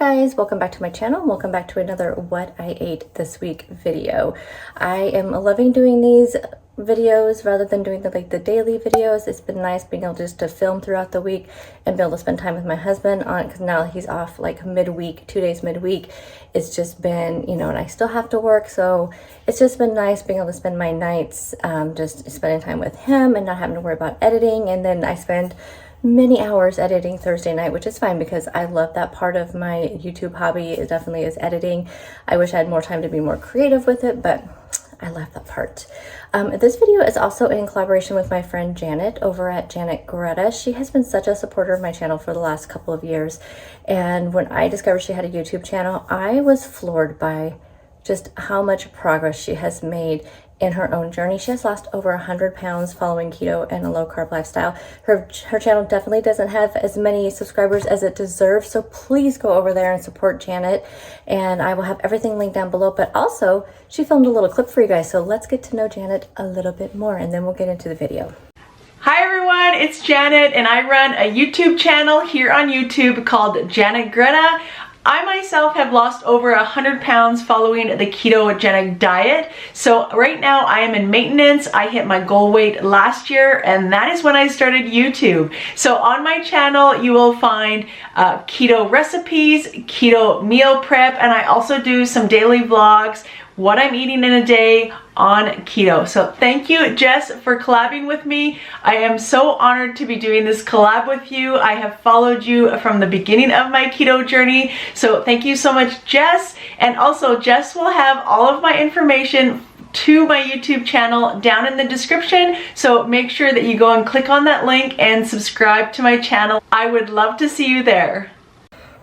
guys, welcome back to my channel. Welcome back to another what I ate this week video. I am loving doing these videos rather than doing the daily videos. It's been nice being able just to film throughout the week and be able to spend time with my husband on it, because now he's off like midweek, 2 days midweek. It's just been, you know, and I still have to work, so it's just been nice being able to spend my nights just spending time with him and not having to worry about editing. And then I spend many hours editing Thursday night, which is fine because I love that part of my YouTube hobby. It definitely is editing. I wish I had more time to be more creative with it, but I love that part. This video is also in collaboration with my friend Janet over at Janet Greta. She has been such a supporter of my channel for the last couple of years. And when I discovered she had a YouTube channel, I was floored by just how much progress she has made in her own journey. She has lost over 100 pounds following keto and a low carb lifestyle. Her channel definitely doesn't have as many subscribers as it deserves, so please go over there and support Janet, and I will have everything linked down below. But also, she filmed a little clip for you guys, so let's get to know Janet a little bit more and then we'll get into the video. Hi everyone, it's Janet and I run a YouTube channel here on YouTube called Janet Greta. I myself have lost over 100 pounds following the ketogenic diet. So right now I am in maintenance. I hit my goal weight last year and that is when I started YouTube. So on my channel you will find keto recipes, keto meal prep, and I also do some daily vlogs, what I'm eating in a day on keto. So thank you, Jess, for collabing with me. I am so honored to be doing this collab with you. I have followed you from the beginning of my keto journey. So thank you so much, Jess. And also Jess will have all of my information to my YouTube channel down in the description. So make sure that you go and click on that link and subscribe to my channel. I would love to see you there.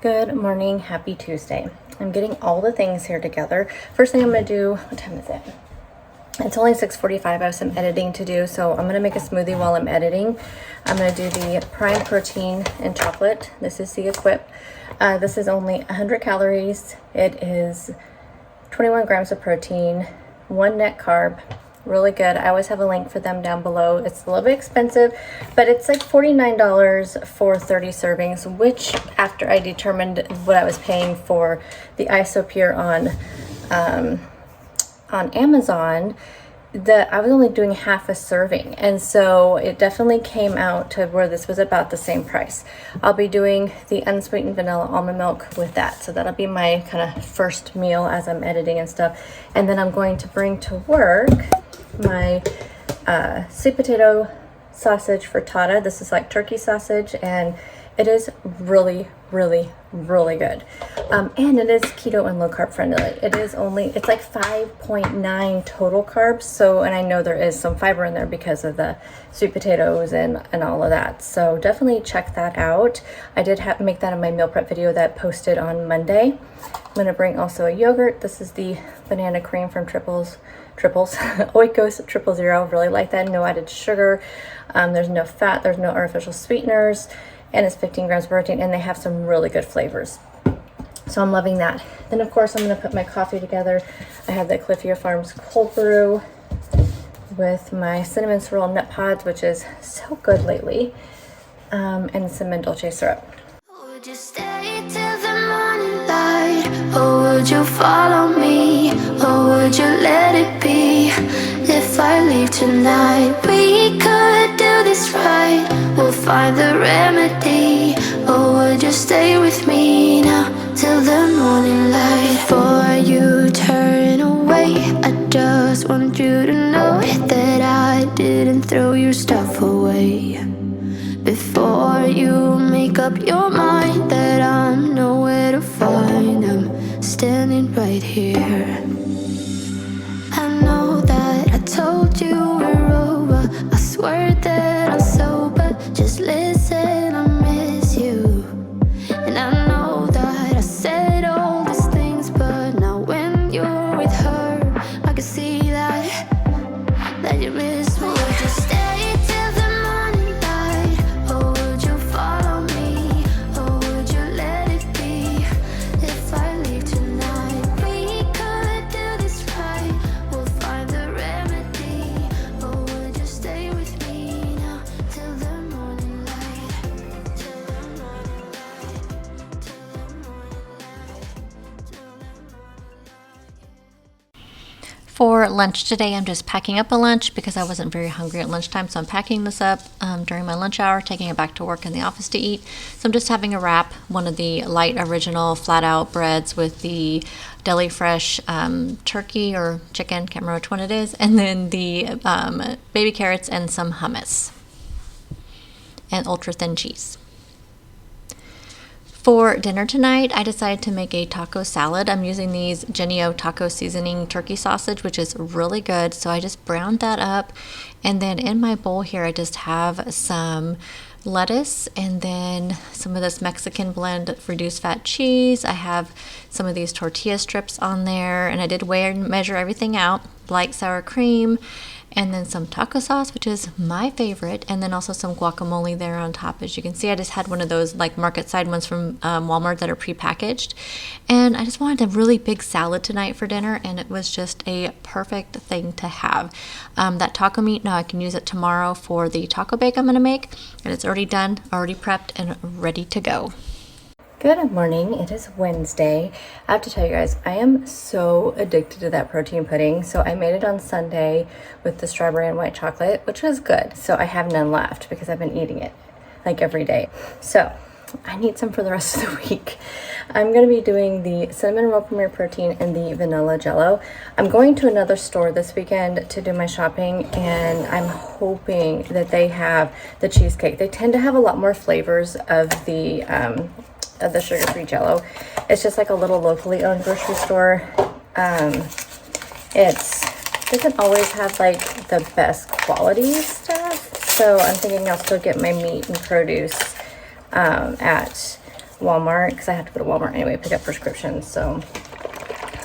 Good morning, happy Tuesday. I'm getting all the things here together. First thing I'm gonna do, what time is it? It's only 6:45, I have some editing to do, so I'm gonna make a smoothie while I'm editing. I'm gonna do the prime protein and chocolate. This is the Equip. This is only 100 calories. It is 21 grams of protein, 1 net carb. Really good. I always have a link for them down below. It's a little bit expensive, but it's like $49 for 30 servings, which after I determined what I was paying for the Isopure on Amazon, that I was only doing half a serving, and so it definitely came out to where this was about the same price. I'll be doing the unsweetened vanilla almond milk with that, so that'll be my kind of first meal as I'm editing and stuff. And then I'm going to bring to work my sweet potato sausage frittata. This is like turkey sausage, and it is really good. And it is keto and low carb friendly. It's like 5.9 total carbs. So, and I know there is some fiber in there because of the sweet potatoes and all of that. So definitely check that out. I did make that in my meal prep video that posted on Monday. I'm gonna bring also a yogurt. This is the banana cream from Oikos 000. Really like that. No added sugar. There's no fat. There's no artificial sweeteners. And it's 15 grams of protein, and they have some really good flavors. So I'm loving that. Then of course I'm gonna put my coffee together. I have the Cliffia Farms cold brew with my cinnamon swirl nut pods, which is so good lately, and some dolce syrup. Would you stay till the morning light, or would you follow me, or would you let it be? If I leave tonight, we could do this right. We'll find the remedy. Or would you stay with me now till the morning light? Before you turn away, I just want you to know that I didn't throw your stuff away. Before you make up your mind that I'm nowhere to find, I'm standing right here. I know that I told you we're over. I swear that I'm sober. Just listen, I miss you. And I know that I said all these things, but now when you're with her, I can see that you miss me. Would you stay till the morning light, or would you follow me, or would you let it be? If I leave tonight, we could do this right. We'll find the remedy. For lunch today, I'm just packing up a lunch because I wasn't very hungry at lunchtime. So I'm packing this up during my lunch hour, taking it back to work in the office to eat. So I'm just having a wrap, one of the light original flat out breads with the deli fresh turkey or chicken, can't remember which one it is, and then the baby carrots and some hummus and ultra thin cheese. For dinner tonight, I decided to make a taco salad. I'm using these Jennie-O taco seasoning turkey sausage, which is really good. So I just browned that up. And then in my bowl here, I just have some lettuce and then some of this Mexican blend reduced fat cheese. I have some of these tortilla strips on there, and I did weigh and measure everything out, light sour cream, and then some taco sauce, which is my favorite, and then also some guacamole there on top. As you can see, I just had one of those like market side ones from Walmart that are pre-packaged, and I just wanted a really big salad tonight for dinner, and it was just a perfect thing to have. That taco meat, now I can use it tomorrow for the taco bake I'm gonna make, and it's already done, already prepped, and ready to go. Good morning, it is Wednesday. I have to tell you guys, I am so addicted to that protein pudding. So I made it on Sunday with the strawberry and white chocolate, which was good. So I have none left because I've been eating it like every day. So I need some for the rest of the week. I'm going to be doing the cinnamon roll premier protein and the vanilla jello. I'm going to another store this weekend to do my shopping, and I'm hoping that they have the cheesecake. They tend to have a lot more flavors of the sugar-free jello. It's just like a little locally owned grocery store. It doesn't always have like the best quality stuff, so I'm thinking I'll still get my meat and produce at Walmart, because I have to go to Walmart anyway, pick up prescriptions. So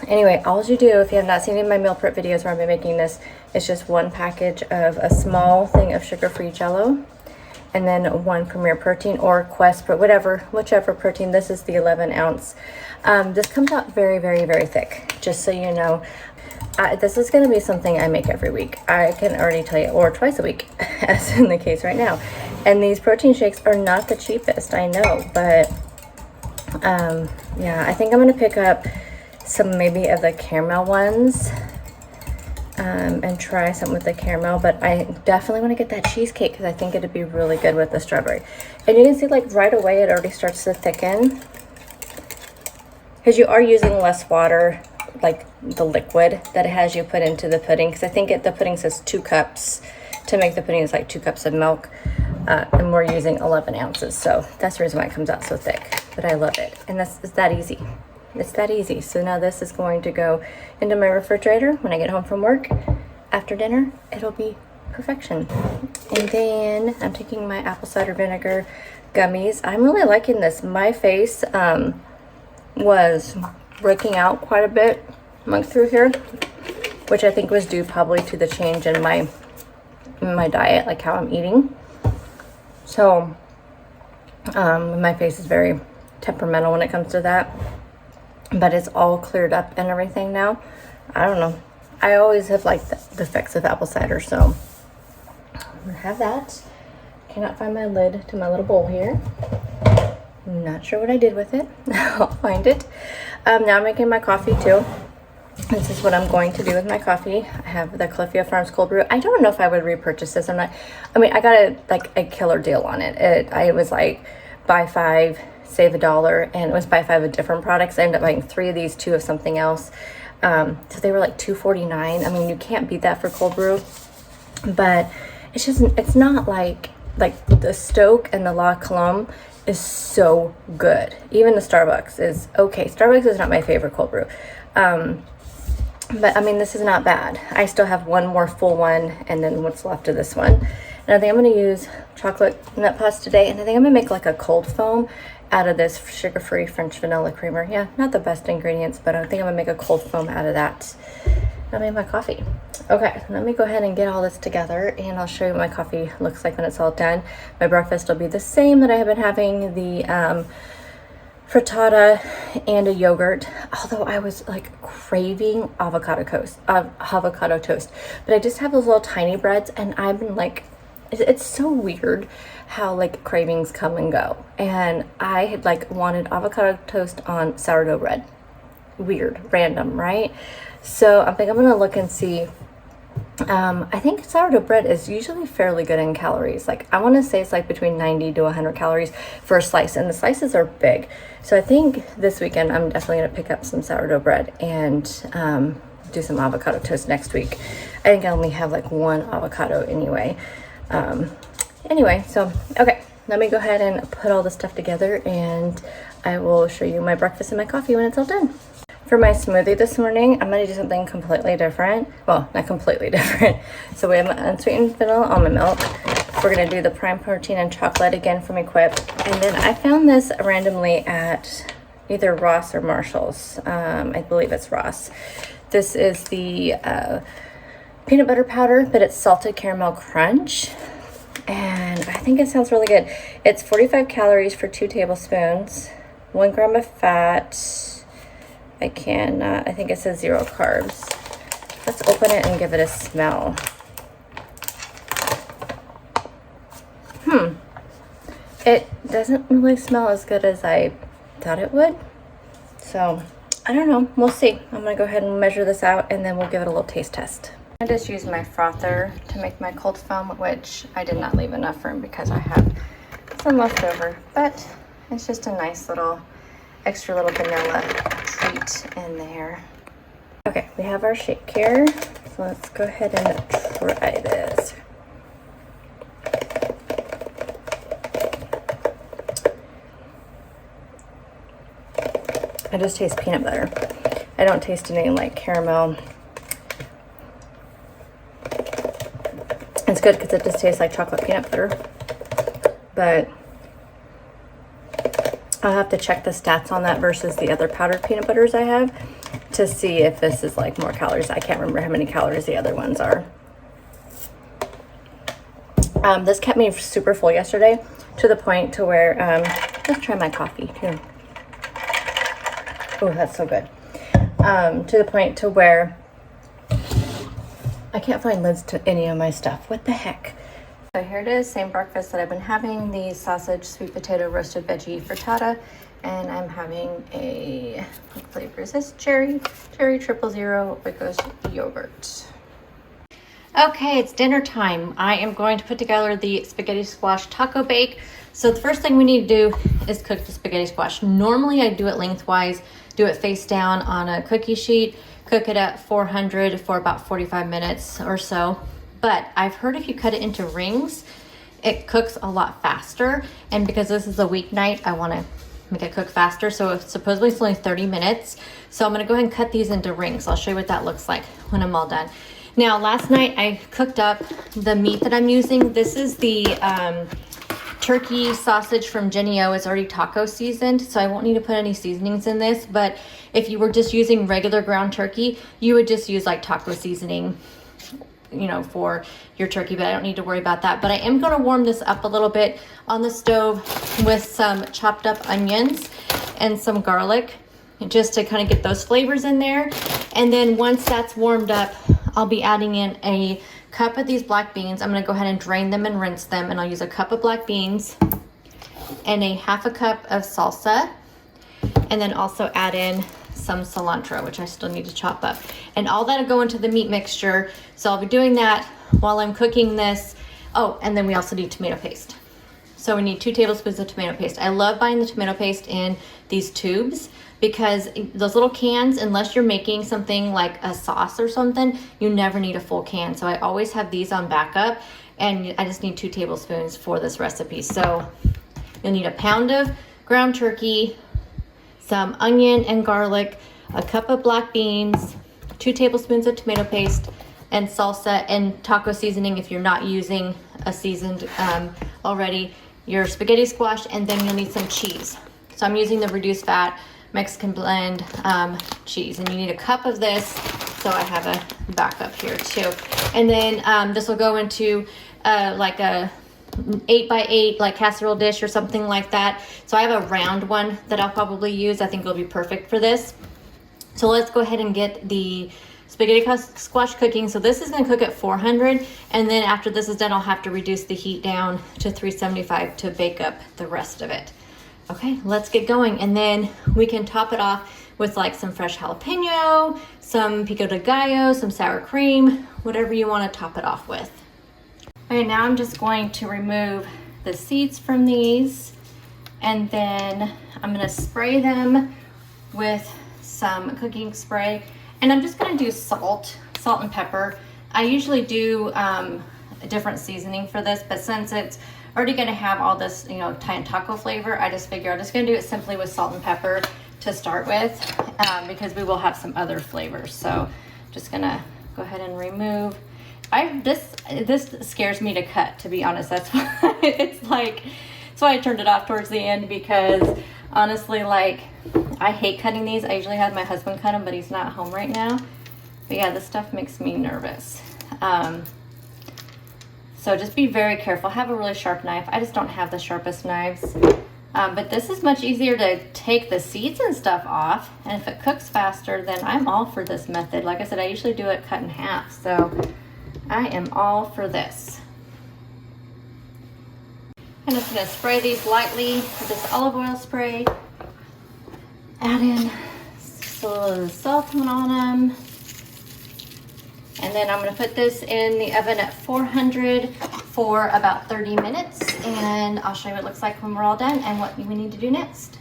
anyway, all you do, if you have not seen any of my meal prep videos where I've been making this, it's just one package of a small thing of sugar-free jello, and then one Premier Protein or Quest, but whichever protein. This is the 11 ounce. This comes out very, very, very thick, just so you know. This is going to be something I make every week. I can already tell you, or twice a week, as in the case right now. And these protein shakes are not the cheapest, I know, but yeah, I think I'm going to pick up some maybe of the caramel ones. And try some with the caramel, but I definitely want to get that cheesecake because I think it'd be really good with the strawberry. And you can see like right away it already starts to thicken because you are using less water, like the liquid that it has you put into the pudding, because I think the pudding says 2 cups. To make the pudding is like 2 cups of milk, and we're using 11 ounces, so that's the reason why it comes out so thick. But I love it, and it's that easy. It's that easy. So now this is going to go into my refrigerator when I get home from work. After dinner, it'll be perfection. And then I'm taking my apple cider vinegar gummies. I'm really liking this. My face was breaking out quite a bit through here, which I think was due probably to the change in my diet, like how I'm eating. So my face is very temperamental when it comes to that. But it's all cleared up and everything now. I don't know. I always have liked the effects of apple cider, so I'm gonna have that. Cannot find my lid to my little bowl here. Not sure what I did with it. I'll find it. Now I'm making my coffee too. This is what I'm going to do with my coffee. I have the Califia Farms cold brew. I don't know if I would repurchase this. I got a killer deal on it. It was like buy 5, save $1, and it was buy 5 of different products. I ended up buying 3 of these, 2 of something else. So they were like $2.49. I mean, you can't beat that for cold brew, but it's not like the Stoke and the La Colombe is so good. Even the Starbucks is okay. Starbucks is not my favorite cold brew. But I mean, this is not bad. I still have one more full one, and then what's left of this one. And I think I'm going to use chocolate nut pasta today, and I think I'm going to make like a cold foam out of this sugar-free French vanilla creamer. Yeah, not the best ingredients, but I think I'm going to make a cold foam out of that. I made my coffee. Okay, let me go ahead and get all this together, and I'll show you what my coffee looks like when it's all done. My breakfast will be the same that I have been having, the frittata and a yogurt, although I was like craving avocado toast, but I just have those little tiny breads, and I've been like, it's so weird how like cravings come and go, and I had like wanted avocado toast on sourdough bread. Weird, random, right? So I think I'm gonna look and see. I think sourdough bread is usually fairly good in calories. Like I want to say it's like between 90 to 100 calories for a slice, and the slices are big. So I think this weekend I'm definitely gonna pick up some sourdough bread and do some avocado toast next week. I think I only have like one avocado anyway. Anyway, so okay, let me go ahead and put all this stuff together, and I will show you my breakfast and my coffee when it's all done. For my smoothie this morning, I'm gonna do something completely different. Well, not completely different. So we have unsweetened vanilla almond milk. We're gonna do the prime protein and chocolate again from Equip. And then I found this randomly at either Ross or Marshall's. I believe it's Ross. This is the peanut butter powder, but it's salted caramel crunch. And I think it sounds really good. It's 45 calories for 2 tablespoons, 1 gram of fat. I think it says 0 carbs. Let's open it and give it a smell. It doesn't really smell as good as I thought it would. So, I don't know. We'll see. I'm going to go ahead and measure this out, and then we'll give it a little taste test. I just used my frother to make my cold foam, which I did not leave enough room because I have some left over. But it's just a nice little extra little vanilla treat in there. Okay, we have our shake here. So let's go ahead and try this. I just taste peanut butter. I don't taste any like caramel. It's good because it just tastes like chocolate peanut butter. But I'll have to check the stats on that versus the other powdered peanut butters I have to see if this is like more calories. I can't remember how many calories the other ones are. This kept me super full yesterday to the point to where, let's try my coffee too. Oh, that's so good. To the point to where I can't find lids to any of my stuff. What the heck? So here it is, same breakfast that I've been having, the sausage, sweet potato, roasted veggie frittata, and I'm having a, what flavor is this? Cherry 000 with yogurt. Okay, it's dinner time. I am going to put together the spaghetti squash taco bake. So the first thing we need to do is cook the spaghetti squash. Normally I do it lengthwise, do it face down on a cookie sheet, cook it at 400 for about 45 minutes or so. But I've heard if you cut it into rings, it cooks a lot faster. And because this is a weeknight, I want to make it cook faster. So supposedly it's only 30 minutes. So I'm going to go ahead and cut these into rings. I'll show you what that looks like when I'm all done. Now, last night I cooked up the meat that I'm using. This is the turkey sausage from Jenny O. It's already taco seasoned, so I won't need to put any seasonings in this. But if you were just using regular ground turkey, you would just use like taco seasoning, you know, for your turkey, but I don't need to worry about that. But I am going to warm this up a little bit on the stove with some chopped up onions and some garlic, just to kind of get those flavors in there. And then once that's warmed up, I'll be adding in a cup of these black beans. I'm going to go ahead and drain them and rinse them, and I'll use a cup of black beans and a half a cup of salsa, and then also add in some cilantro, which I still need to chop up. And all that'll go into the meat mixture. So I'll be doing that while I'm cooking this. Oh, and then we also need tomato paste. So we need 2 tablespoons of tomato paste. I love buying the tomato paste in these tubes because those little cans, unless you're making something like a sauce or something, you never need a full can. So I always have these on backup, and I just need 2 tablespoons for this recipe. So you'll need a pound of ground turkey, some onion and garlic, a cup of black beans, 2 tablespoons of tomato paste, and salsa and taco seasoning if you're not using a seasoned already, your spaghetti squash, and then you'll need some cheese. So I'm using the reduced fat Mexican blend cheese, and you need a cup of this. So I have a backup here too. And then this will go into like a 8x8 like casserole dish or something like that. So I have a round one that I'll probably use. I think it'll be perfect for this. So let's go ahead and get the spaghetti squash cooking. So this is going to cook at 400, and then after this is done, I'll have to reduce the heat down to 375 to bake up the rest of it. Okay, let's get going, and then we can top it off with like some fresh jalapeno, some pico de gallo, some sour cream, whatever you want to top it off with. Okay, now I'm just going to remove the seeds from these, and then I'm going to spray them with some cooking spray, and I'm just going to do salt and pepper. I usually do a different seasoning for this, but since it's already going to have all this, you know, Thai and taco flavor, I just figure I'm just going to do it simply with salt and pepper to start with, because we will have some other flavors. So just going to go ahead and remove. This scares me to cut, to be honest. That's why that's why I turned it off towards the end, because honestly, like, I hate cutting these. I usually have my husband cut them, but he's not home right now. But yeah, this stuff makes me nervous. So just be very careful. Have a really sharp knife. I just don't have the sharpest knives. But this is much easier to take the seeds and stuff off. And if it cooks faster, then I'm all for this method. Like I said, I usually do it cut in half. So I am all for this. I'm just going to spray these lightly with this olive oil spray. Add in just a little salt on them. And then I'm going to put this in the oven at 400 for about 30 minutes. And I'll show you what it looks like when we're all done and what we need to do next.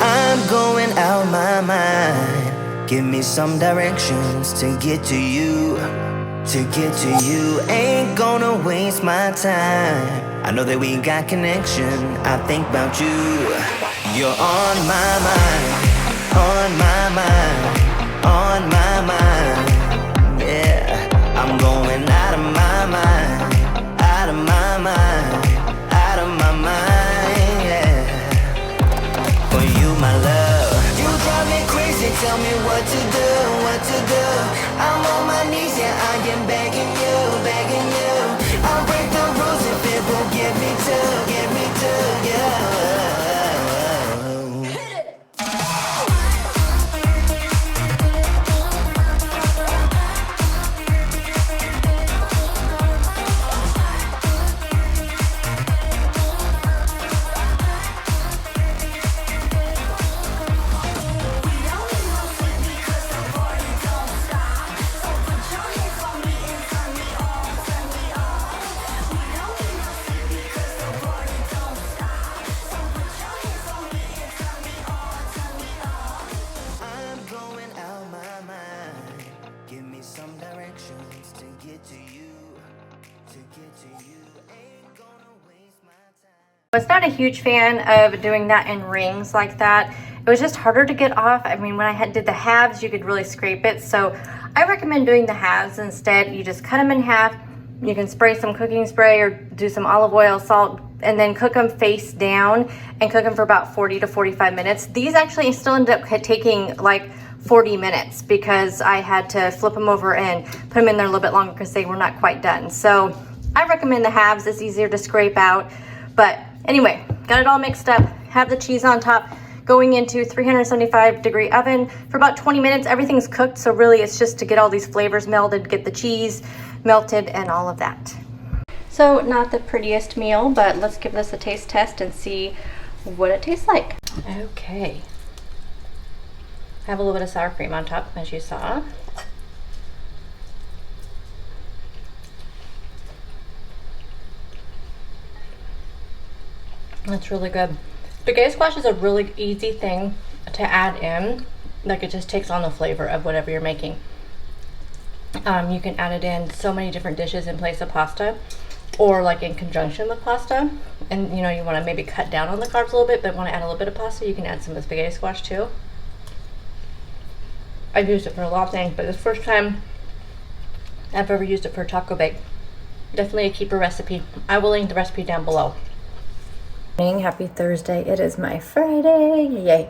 I'm going out my mind. Give me some directions to get to you. To get to you, ain't gonna waste my time. I know that we got connection. I think about you. You're on my mind, on my mind, on my mind. Yeah, I'm going out of my mind, out of my mind, out of my mind. Yeah, for you, my love. You drive me crazy. Tell me what to do, what to do. I'm on my knees, yeah, I am begging you, begging you. I'll break the rules if it will get me to, yeah. I was not a huge fan of doing that in rings like that. It was just harder to get off. I mean, when I did the halves, you could really scrape it. So I recommend doing the halves instead. You just cut them in half. You can spray some cooking spray or do some olive oil, salt, and then cook them face down and cook them for about 40 to 45 minutes. These actually still ended up taking like 40 minutes because I had to flip them over and put them in there a little bit longer because they were not quite done. So I recommend the halves. It's easier to scrape out. But anyway, got it all mixed up. Have the cheese on top, going into 375-degree oven for about 20 minutes. Everything's cooked, so really it's just to get all these flavors melded, get the cheese melted and all of that. So not the prettiest meal, but let's give this a taste test and see what it tastes like. Okay. I have a little bit of sour cream on top, as you saw. That's really good. Spaghetti squash is a really easy thing to add in. Like, it just takes on the flavor of whatever you're making. You can add it in so many different dishes in place of pasta, or like in conjunction with pasta. And you know, you want to maybe cut down on the carbs a little bit, but want to add a little bit of pasta, you can add some of the spaghetti squash too. I've used it for a lot of things, but this first time I've ever used it for taco bake. Definitely a keeper recipe. I will link the recipe down below. Happy Thursday. It is my Friday. Yay.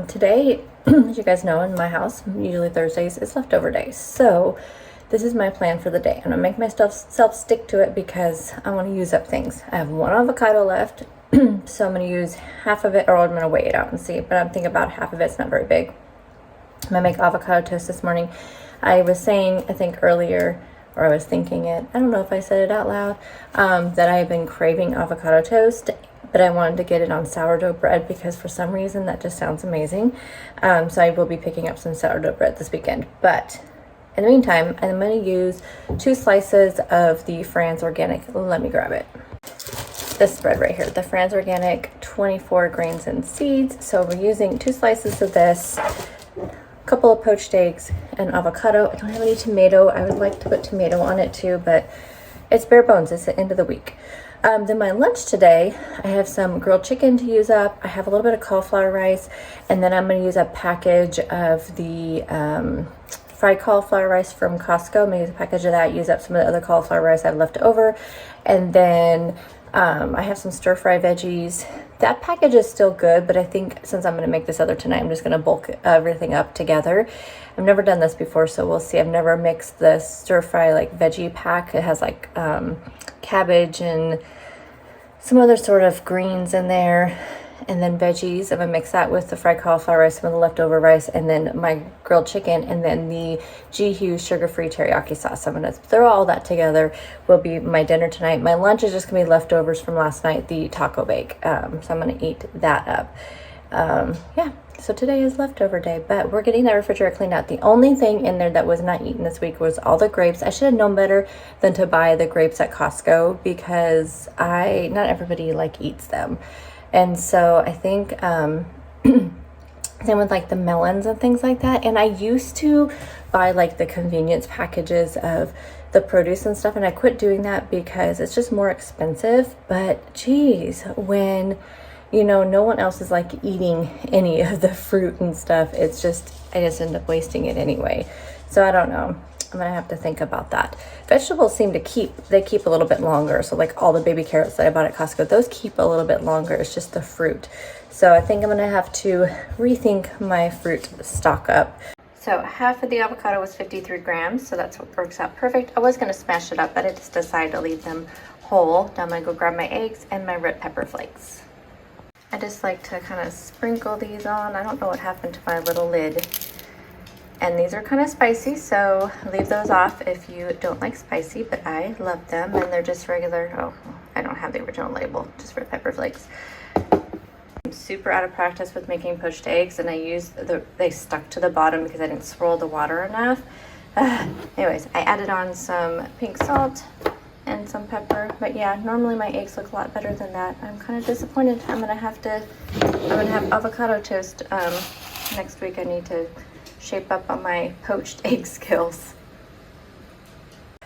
Today, as you guys know, in my house, usually Thursdays is leftover days. So this is my plan for the day. I'm gonna make myself stick to it because I want to use up things. I have one avocado left So I'm going to use half of it, or I'm going to weigh it out and see, but I'm thinking about half of it's not very big. I'm going to make avocado toast this morning. I was saying, I think earlier, or I was thinking it, I don't know if I said it out loud, that I have been craving avocado toast, but I wanted to get it on sourdough bread because for some reason that just sounds amazing. So I will be picking up some sourdough bread this weekend. But in the meantime, I'm going to use 2 slices of the Franz Organic. Let me grab it. This bread right here, the Franz Organic 24 grains and seeds. So we're using 2 slices of this, a couple of poached eggs, and avocado. I don't have any tomato. I would like to put tomato on it too, but it's bare bones. It's the end of the week. Then my lunch today, I have some grilled chicken to use up. I have a little bit of cauliflower rice, and then I'm going to use a package of the fried cauliflower rice from Costco. I'm going to use a package of that, use up some of the other cauliflower rice I have left over, and then I have some stir-fry veggies. That package is still good, but I think since I'm going to make this other tonight, I'm just going to bulk everything up together. I've never done this before, so we'll see. I've never mixed the stir-fry like veggie pack. It has like cabbage and some other sort of greens in there, and then veggies. I'm gonna mix that with the fried cauliflower rice, some of the leftover rice, and then my grilled chicken, and then the G. Hughes sugar-free teriyaki sauce. I'm gonna throw all that together. Will be my dinner tonight. My lunch is just gonna be leftovers from last night, the taco bake. So I'm gonna eat that up. Yeah. So today is leftover day, but we're getting that refrigerator cleaned out. The only thing in there that was not eaten this week was all the grapes. I should have known better than to buy the grapes at Costco because not everybody like eats them. And so I think same with like the melons and things like that. And I used to buy like the convenience packages of the produce and stuff, and I quit doing that because it's just more expensive. But geez, when no one else is like eating any of the fruit and stuff, I just end up wasting it anyway. So I don't know. I'm gonna have to think about that. Vegetables seem to keep a little bit longer. So like all the baby carrots that I bought at Costco, those keep a little bit longer. It's just the fruit. So I think I'm gonna have to rethink my fruit stock up. So half of the avocado was 53 grams, so that's what works out perfect. I was gonna smash it up, but I just decided to leave them whole. Now I'm gonna go grab my eggs and my red pepper flakes. I just like to kind of sprinkle these on. I don't know what happened to my little lid. And these are kind of spicy, so leave those off if you don't like spicy, but I love them. And they're just regular, I don't have the original label, just red pepper flakes. I'm super out of practice with making poached eggs, and they stuck to the bottom because I didn't swirl the water enough. Anyways, I added on some pink salt and some pepper, but yeah, normally my eggs look a lot better than that. I'm kind of disappointed. I'm gonna have avocado toast next week. I need to shape up on my poached egg skills.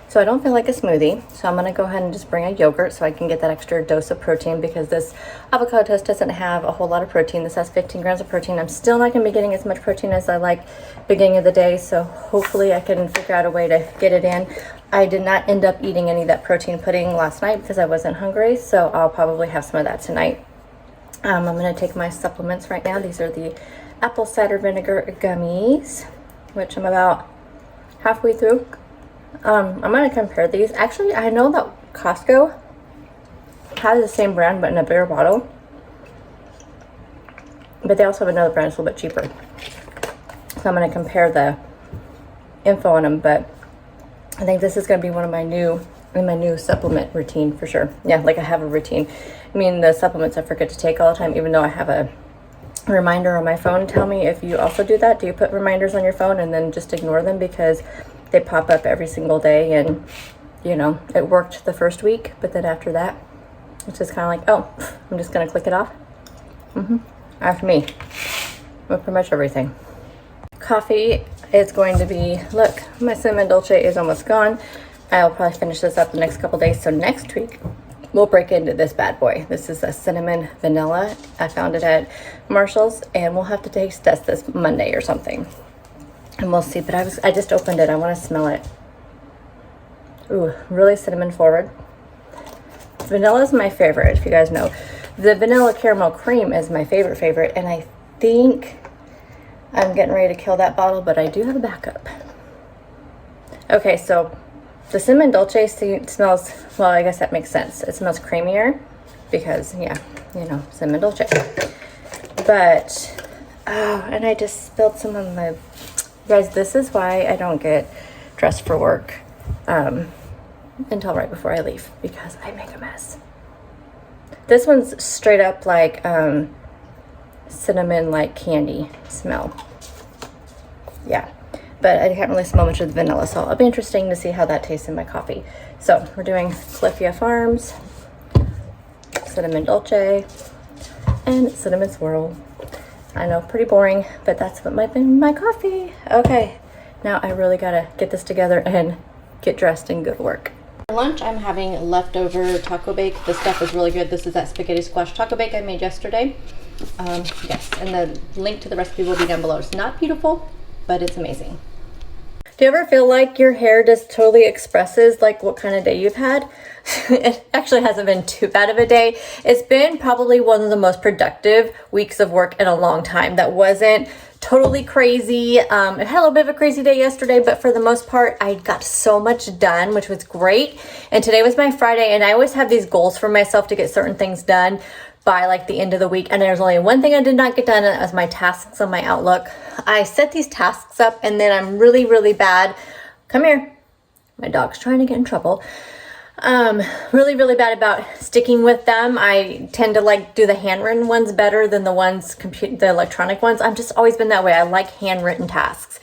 So I don't feel like a smoothie, so I'm gonna go ahead and just bring a yogurt so I can get that extra dose of protein, because this avocado toast doesn't have a whole lot of protein. This has 15 grams of protein. I'm still not gonna be getting as much protein as I like beginning of the day, so hopefully I can figure out a way to get it in. I did not end up eating any of that protein pudding last night because I wasn't hungry, so I'll probably have some of that tonight. I'm gonna take my supplements right now. These are the apple cider vinegar gummies, which I'm about halfway through. I'm gonna compare these. Actually, I know that Costco has the same brand but in a bigger bottle, but they also have another brand that's a little bit cheaper. So I'm gonna compare the info on them, but I think this is gonna be one of my new supplement routine for sure. Yeah, like I have a routine. I mean, the supplements I forget to take all the time, even though I have a reminder on my phone. Tell me if you also do that. Do you put reminders on your phone and then just ignore them because they pop up every single day, and it worked the first week, but then after that it's just kind of like, oh, I'm just gonna click it off. After me with pretty much everything. Coffee is going to be, look, my cinnamon dolce is almost gone. I'll probably finish this up the next couple days, so next week we'll break into this bad boy. This is a cinnamon vanilla. I found it at Marshall's, and we'll have to taste test this Monday or something, and we'll see. But I just opened it. I want to smell it. Ooh, really cinnamon forward. Vanilla is my favorite, if you guys know. The vanilla caramel cream is my favorite, and I think I'm getting ready to kill that bottle, but I do have a backup. Okay, so the cinnamon dolce smells, well, I guess that makes sense. It smells creamier. because, yeah, you know, cinnamon dolce. But, oh, and I just spilled some on my, guys, this is why I don't get dressed for work until right before I leave, because I make a mess. This one's straight up like cinnamon like candy smell. Yeah, but I can't really smell much of the vanilla, so it'll be interesting to see how that tastes in my coffee. So we're doing Cliffia Farms, cinnamon dolce, and cinnamon swirl. I know, pretty boring, but that's what might be in my coffee. Okay, now I really gotta get this together and get dressed and go to work. For lunch, I'm having leftover taco bake. This stuff is really good. This is that spaghetti squash taco bake I made yesterday. Yes, and the link to the recipe will be down below. It's not beautiful, but it's amazing. Do you ever feel like your hair just totally expresses like what kind of day you've had? It actually hasn't been too bad of a day. It's been probably one of the most productive weeks of work in a long time. That wasn't totally crazy. It had a little bit of a crazy day yesterday, but for the most part, I got so much done, which was great. And today was my Friday, and I always have these goals for myself to get certain things done by like the end of the week. And there's only one thing I did not get done, and it was my tasks on my Outlook. I set these tasks up, and then I'm really, really bad. Come here. My dog's trying to get in trouble. Really, really bad about sticking with them. I tend to like do the handwritten ones better than the ones, the electronic ones. I've just always been that way. I like handwritten tasks.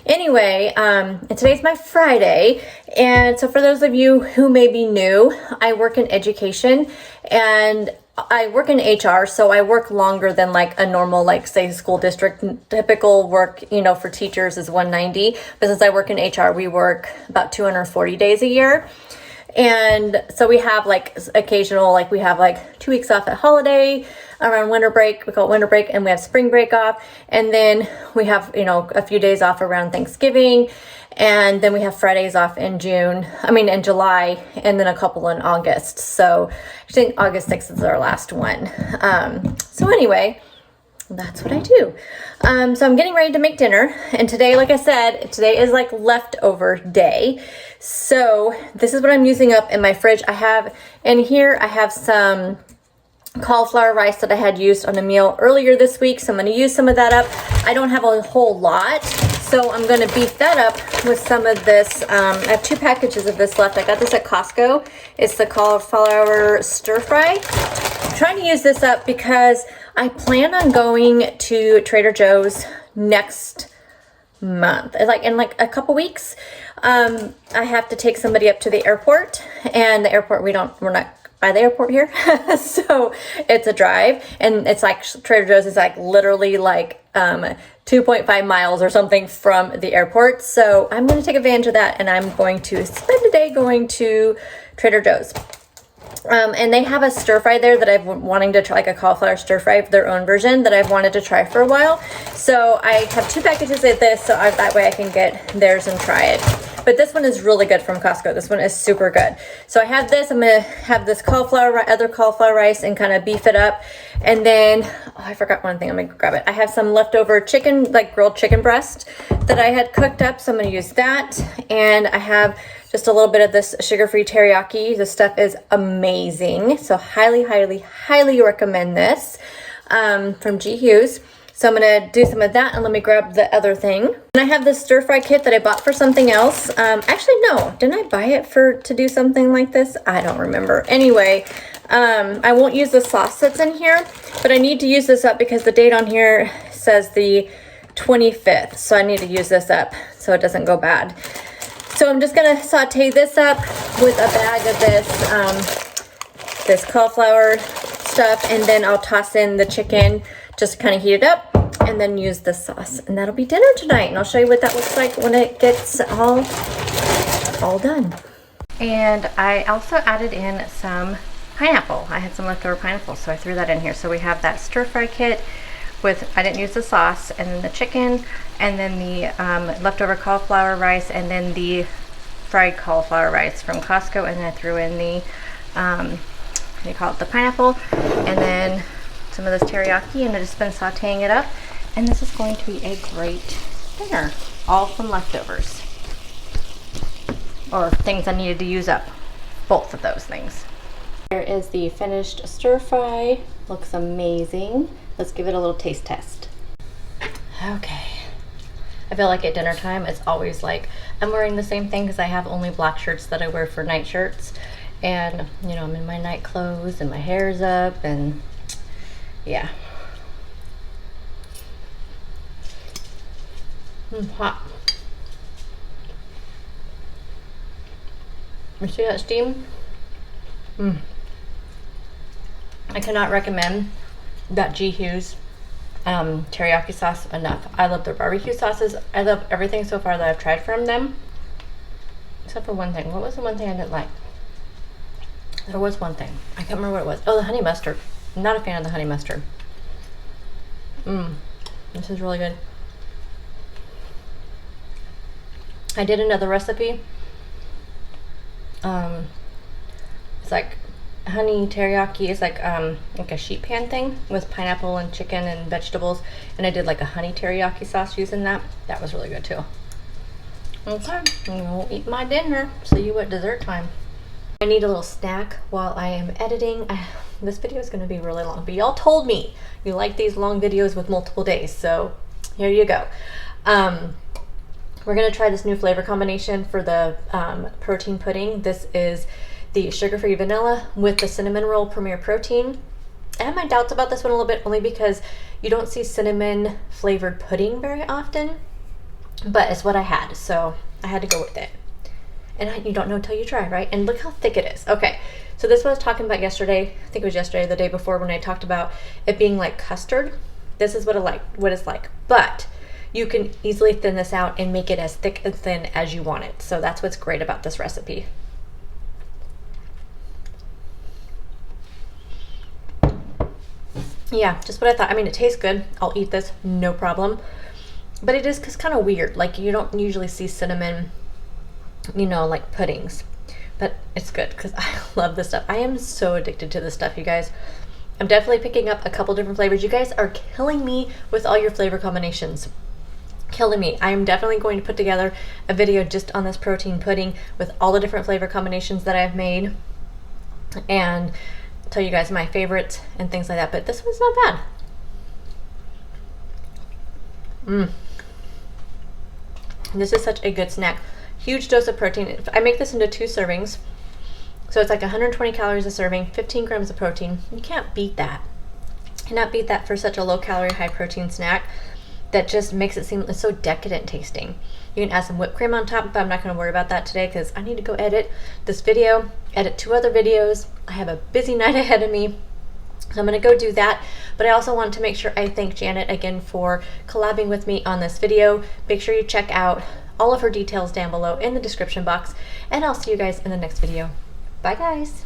Anyway, and today's my Friday. And so for those of you who may be new, I work in education and I work in HR, so I work longer than like a normal, like say school district. Typical work, you know, for teachers is 190. But since I work in HR, we work about 240 days a year. And so we have like occasional, like we have like 2 weeks off at holiday around winter break. We call it winter break, and we have spring break off. And then we have, you know, a few days off around Thanksgiving. And then we have Fridays off in in July, and then a couple in August. So I think August 6th is our last one. So anyway, that's what I do. So I'm getting ready to make dinner. And today, like I said, today is like leftover day. So this is what I'm using up in my fridge. I have some cauliflower rice that I had used on a meal earlier this week. So I'm going to use some of that up. I don't have a whole lot, so I'm going to beef that up with some of this. I have 2 packages of this left. I got this at Costco. It's the cauliflower stir fry. I'm trying to use this up because I plan on going to Trader Joe's next month, like in like a couple weeks. I have to take somebody up to the airport, and the airport, we're not by the airport here. So it's a drive, and it's like Trader Joe's is like literally like 2.5 miles or something from the airport. So I'm going to take advantage of that, and I'm going to spend a day going to Trader Joe's. And they have a stir fry there that I've been wanting to try, like a cauliflower stir fry, their own version that I've wanted to try for a while. So I have 2 packages of this, so that way I can get theirs and try it. But this one is really good from Costco. This one is super good. So I have this. I'm going to have this other cauliflower rice and kind of beef it up. And then, oh, I forgot one thing. I'm going to grab it. I have some leftover chicken, like grilled chicken breast that I had cooked up. So I'm going to use that. And I have just a little bit of this sugar-free teriyaki. This stuff is amazing. So highly, highly, highly recommend this from G. Hughes. So I'm going to do some of that, and let me grab the other thing. And I have this stir fry kit that I bought for something else. Actually, no, didn't I buy it to do something like this? I don't remember. Anyway, I won't use the sauce that's in here, but I need to use this up because the date on here says the 25th. So I need to use this up so it doesn't go bad. So I'm just going to saute this up with a bag of this cauliflower stuff, and then I'll toss in the chicken, just kind of heat it up, and then use the sauce. And that'll be dinner tonight. And I'll show you what that looks like when it gets all done. And I also added in some pineapple. I had some leftover pineapple, so I threw that in here. So we have that stir fry kit with, I didn't use the sauce, and then the chicken, and then the leftover cauliflower rice, and then the fried cauliflower rice from Costco. And then I threw in the, what do you call it, the pineapple, and then some of this teriyaki, and I've just been sauteing it up. And this is going to be a great dinner, all from leftovers, or things I needed to use up, both of those things. Here is the finished stir fry. Looks amazing. Let's give it a little taste test. Okay. I feel like at dinner time, it's always like I'm wearing the same thing because I have only black shirts that I wear for night shirts. And, you know, I'm in my night clothes and my hair's up and yeah. Hot. You see that steam? I cannot recommend that G. Hughes teriyaki sauce enough. I love their barbecue sauces. I love everything so far that I've tried from them. Except for one thing. What was the one thing I didn't like? There was one thing. I can't remember what it was. Oh, the honey mustard. I'm not a fan of the honey mustard. This is really good. I did another recipe. It's like honey teriyaki. It's like a sheet pan thing with pineapple and chicken and vegetables, and I did like a honey teriyaki sauce using that. That was really good too. Okay, I'm gonna eat my dinner. See you at dessert time. I need a little snack while I am editing. This video is going to be really long, but y'all told me you like these long videos with multiple days, so here you go. We're going to try this new flavor combination for the protein pudding. This is the sugar-free vanilla with the cinnamon roll premier protein. I have my doubts about this one a little bit, only because you don't see cinnamon flavored pudding very often, but it's what I had, so I had to go with it. And you don't know until you try, right? And look how thick it is. Okay, so this was talking about yesterday. I think it was yesterday, the day before, when I talked about it being like custard. This is what it's like. But you can easily thin this out and make it as thick and thin as you want it. So that's what's great about this recipe. Yeah, just what I thought. I mean, it tastes good. I'll eat this, no problem. But it is kind of weird. Like, you don't usually see cinnamon, you know, like puddings, but it's good because I love this stuff. I am so addicted to this stuff, you guys. I'm definitely picking up a couple different flavors. You guys are killing me with all your flavor combinations. Killing me. I am definitely going to put together a video just on this protein pudding with all the different flavor combinations that I've made and tell you guys my favorites and things like that. But this one's not bad. This is such a good snack. Huge dose of protein. I make this into 2 servings, so it's like 120 calories a serving, 15 grams of protein. You can't beat that. You cannot beat that for such a low calorie, high protein snack that just makes it seem so decadent tasting. You can add some whipped cream on top, but I'm not going to worry about that today because I need to go edit this video, edit 2 other videos. I have a busy night ahead of me, so I'm going to go do that. But I also want to make sure I thank Janet again for collabing with me on this video. Make sure you check out all of her details down below in the description box, and I'll see you guys in the next video. Bye guys.